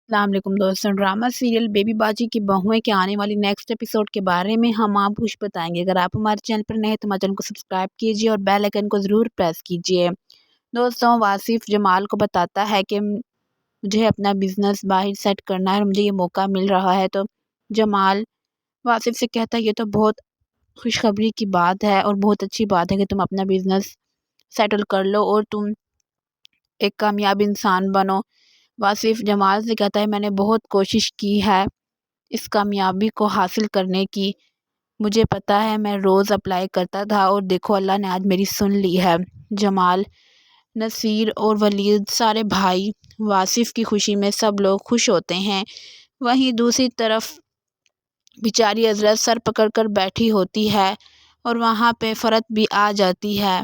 السلام علیکم دوستوں، ڈرامہ سیریل بیبی باجی کی بہویں کے آنے والی نیکسٹ ایپیسوڈ کے بارے میں ہم آپ کچھ بتائیں گے۔ اگر آپ ہمارے چینل پر نئے ہیں تو ہمارے چینل کو سبسکرائب کیجیے اور بیل آئیکن کو ضرور پریس کیجیے۔ دوستوں، واصف جمال کو بتاتا ہے کہ مجھے اپنا بزنس باہر سیٹ کرنا ہے اور مجھے یہ موقع مل رہا ہے، تو جمال واصف سے کہتا ہے یہ تو بہت خوشخبری کی بات ہے اور بہت اچھی بات ہے کہ تم اپنا بزنس سیٹل کر لو اور تم ایک کامیاب انسان بنو۔ واصف جمال سے کہتا ہے میں نے بہت کوشش کی ہے اس کامیابی کو حاصل کرنے کی، مجھے پتا ہے میں روز اپلائی کرتا تھا اور دیکھو اللہ نے آج میری سن لی ہے۔ جمال، نصیر اور ولید سارے بھائی واصف کی خوشی میں سب لوگ خوش ہوتے ہیں۔ وہیں دوسری طرف بیچاری عذرا سر پکڑ کر بیٹھی ہوتی ہے اور وہاں پہ فرت بھی آ جاتی ہے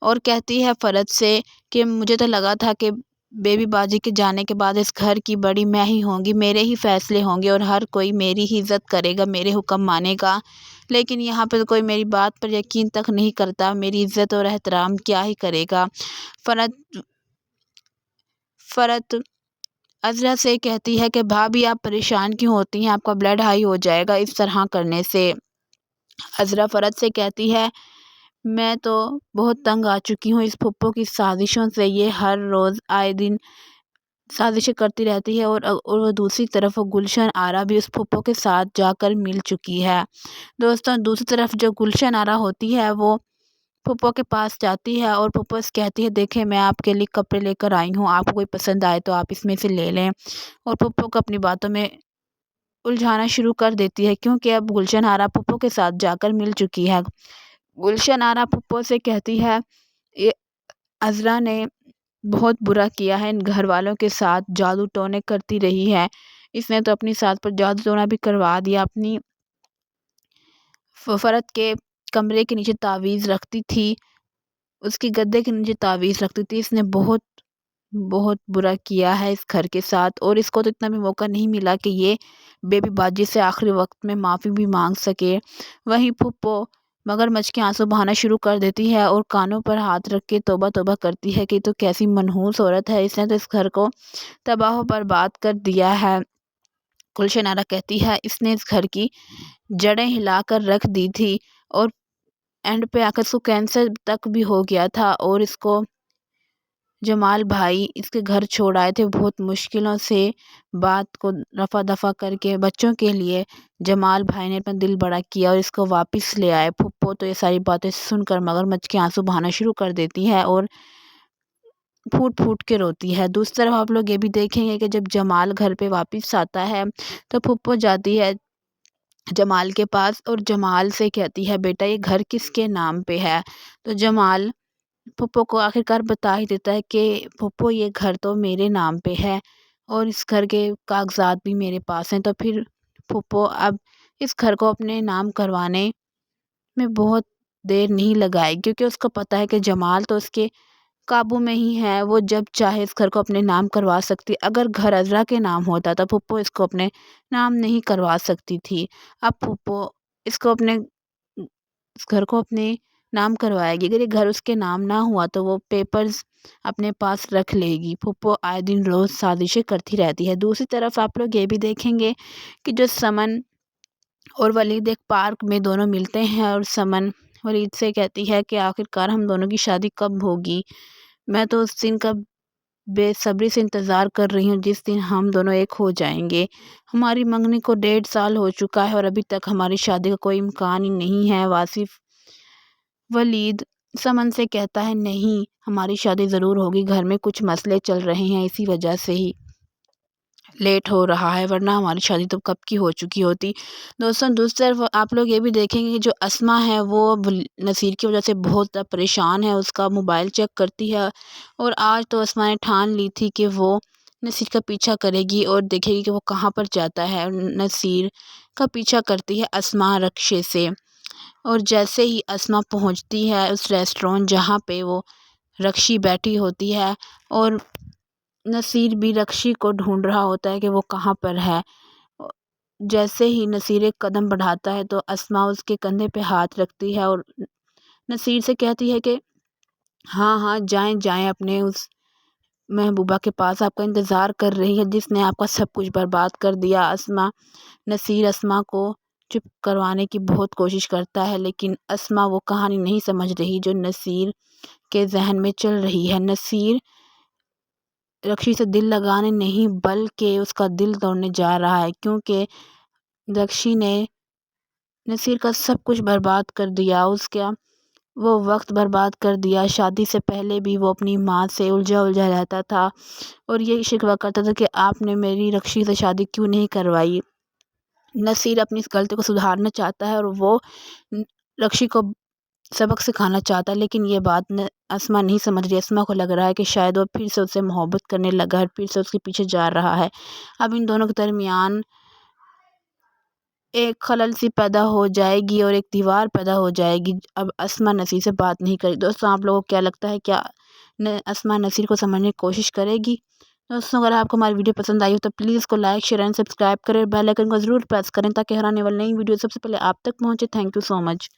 اور کہتی ہے فرت سے کہ مجھے تو لگا تھا کہ بیبی باجی کے جانے کے بعد اس گھر کی بڑی میں ہی ہوں گی، میرے ہی فیصلے ہوں گے اور ہر کوئی میری ہی عزت کرے گا، میرے حکم مانے گا، لیکن یہاں پہ کوئی میری بات پر یقین تک نہیں کرتا، میری عزت اور احترام کیا ہی کرے گا۔ فرت عذرا سے کہتی ہے کہ بھابھی آپ پریشان کیوں ہوتی ہیں، آپ کا بلڈ ہائی ہو جائے گا اس طرح کرنے سے۔ عذرا فرت سے کہتی ہے میں تو بہت تنگ آ چکی ہوں اس پھپھو کی سازشوں سے، یہ ہر روز آئے دن سازشیں کرتی رہتی ہے اور وہ دوسری طرف وہ گلشن آرا بھی اس پھپھو کے ساتھ جا کر مل چکی ہے۔ دوستوں، دوسری طرف جو گلشن آرا ہوتی ہے وہ پھپھو کے پاس جاتی ہے اور پھپھو سے کہتی ہے دیکھیں میں آپ کے لیے کپڑے لے کر آئی ہوں، آپ کو کوئی پسند آئے تو آپ اس میں سے لے لیں، اور پھپھو کو اپنی باتوں میں الجھانا شروع کر دیتی ہے کیونکہ اب گلشن آرا پھپھو کے ساتھ جا کر مل چکی ہے۔ گلشن آرا پھپھو سے کہتی ہے یہ عذرا نے بہت برا کیا ہے، ان گھر والوں کے ساتھ جادو ٹونے کرتی رہی ہے، اس نے تو اپنی ساتھ پر جادو ٹونا بھی کروا دیا، اپنی فرت کے کمرے کے نیچے تعویذ رکھتی تھی، اس کی گدے کے نیچے تعویذ رکھتی تھی، اس نے بہت بہت برا کیا ہے اس گھر کے ساتھ، اور اس کو تو اتنا بھی موقع نہیں ملا کہ یہ بیبی باجی سے آخری وقت میں معافی بھی مانگ سکے۔ وہیں پھپھو مگرمچھ کے آنسو بہانا شروع کر دیتی ہے اور کانوں پر ہاتھ رکھ کے توبہ توبہ کرتی ہے کہ تو کیسی منحوس عورت ہے، اس نے تو اس گھر کو تباہ و برباد کر دیا ہے۔ گلشن آرا کہتی ہے اس نے اس گھر کی جڑیں ہلا کر رکھ دی تھی اور اینڈ پہ آ کر اس کو کینسر تک بھی ہو گیا تھا، اور اس کو جمال بھائی اس کے گھر چھوڑ آئے تھے بہت مشکلوں سے، بات کو رفع دفع کر کے بچوں کے لیے جمال بھائی نے اپنا دل بڑا کیا اور اس کو واپس لے آئے۔ پھپھو تو یہ ساری باتیں سن کر مگرمچھ کے آنسو بہانا شروع کر دیتی ہے اور پھوٹ پھوٹ کے روتی ہے۔ دوسری طرف آپ لوگ یہ بھی دیکھیں گے کہ جب جمال گھر پہ واپس آتا ہے تو پھپھو جاتی ہے جمال کے پاس اور جمال سے کہتی ہے بیٹا یہ گھر کس کے نام پہ ہے، تو جمال پھپھو کو آخرکار بتا ہی دیتا ہے کہ پھپھو یہ گھر تو میرے نام پہ ہے اور اس گھر کے کاغذات بھی میرے پاس ہیں، تو پھر پھپھو اب اس گھر کو اپنے نام کروانے میں بہت دیر نہیں لگائے کیونکہ اس کو پتہ ہے کہ جمال تو اس کے قابو میں ہی ہے، وہ جب چاہے اس گھر کو اپنے نام کروا سکتی، اگر گھر عذرا کے نام ہوتا تو پھپھو اس کو اپنے نام نہیں کروا سکتی تھی، اب پھپھو اس گھر کو اپنے نام کروائے گی، اگر یہ گھر اس کے نام نہ ہوا تو وہ پیپرز اپنے پاس رکھ لے گی۔ پھپھو آئے دن روز سازشیں کرتی رہتی ہے۔ دوسری طرف آپ لوگ یہ بھی دیکھیں گے کہ جو سمن اور ولید ایک پارک میں دونوں ملتے ہیں اور سمن ولید سے کہتی ہے کہ آخرکار ہم دونوں کی شادی کب ہوگی، میں تو اس دن کا بے صبری سے انتظار کر رہی ہوں جس دن ہم دونوں ایک ہو جائیں گے، ہماری منگنی کو 1.5 سال ہو چکا ہے اور ابھی تک ہماری شادی کا کوئی امکان ہی نہیں ہے۔ واصف ولید سمن سے کہتا ہے نہیں ہماری شادی ضرور ہوگی، گھر میں کچھ مسئلے چل رہے ہیں اسی وجہ سے ہی لیٹ ہو رہا ہے، ورنہ ہماری شادی تو کب کی ہو چکی ہوتی۔ دوستوں، دوسری طرف آپ لوگ یہ بھی دیکھیں گے کہ جو اسما ہے وہ نصیر کی وجہ سے بہت زیادہ پریشان ہے، اس کا موبائل چیک کرتی ہے اور آج تو اسما نے ٹھان لی تھی کہ وہ نصیر کا پیچھا کرے گی اور دیکھے گی کہ وہ کہاں پر جاتا ہے، اور نصیر کا پیچھا کرتی ہے اسما رکشے سے، اور جیسے ہی اسما پہنچتی ہے اس ریسٹورینٹ جہاں پہ وہ رکشی بیٹھی ہوتی ہے اور نصیر بھی رکشی کو ڈھونڈ رہا ہوتا ہے کہ وہ کہاں پر ہے، جیسے ہی نصیر ایک قدم بڑھاتا ہے تو اسما اس کے کندھے پہ ہاتھ رکھتی ہے اور نصیر سے کہتی ہے کہ ہاں ہاں جائیں جائیں اپنے اس محبوبہ کے پاس آپ کا انتظار کر رہی ہے، جس نے آپ کا سب کچھ برباد کر دیا۔ نصیر اسما کو چپ کروانے کی بہت کوشش کرتا ہے، لیکن اسما وہ کہانی نہیں سمجھ رہی جو نصیر کے ذہن میں چل رہی ہے۔ نصیر رکشی سے دل لگانے نہیں بلکہ اس کا دل توڑنے جا رہا ہے، کیونکہ رکشی نے نصیر کا سب کچھ برباد کر دیا، اس کا وہ وقت برباد کر دیا۔ شادی سے پہلے بھی وہ اپنی ماں سے الجھا رہتا تھا اور یہ شکوہ کرتا تھا کہ آپ نے میری رکشی سے شادی کیوں نہیں کروائی۔ نصیر اپنی اس غلطی کو سدھارنا چاہتا ہے اور وہ رکشی کو سبق سکھانا چاہتا ہے، لیکن یہ بات اسما نہیں سمجھ رہی۔ اسما کو لگ رہا ہے کہ شاید وہ پھر سے اس سے محبت کرنے لگا ہے، پھر سے اس کے پیچھے جا رہا ہے۔ اب ان دونوں کے درمیان ایک خلل سی پیدا ہو جائے گی اور ایک دیوار پیدا ہو جائے گی۔ اب اسما نصیر سے بات نہیں کرے۔ دوستوں، آپ لوگوں کو کیا لگتا ہے، کیا اسما نصیر کو سمجھنے کی کوشش کرے گی؟ دوستوں، اگر آپ کو ہماری ویڈیو پسند آئی ہو تو پلیز اس کو لائک، شیئر اینڈ سبسکرائب کریں اور بیل آئیکن کو ضرور پریس کریں تاکہ ہر آنے والی نئی ویڈیو سب سے پہلے آپ تک پہنچے۔ Thank you so much.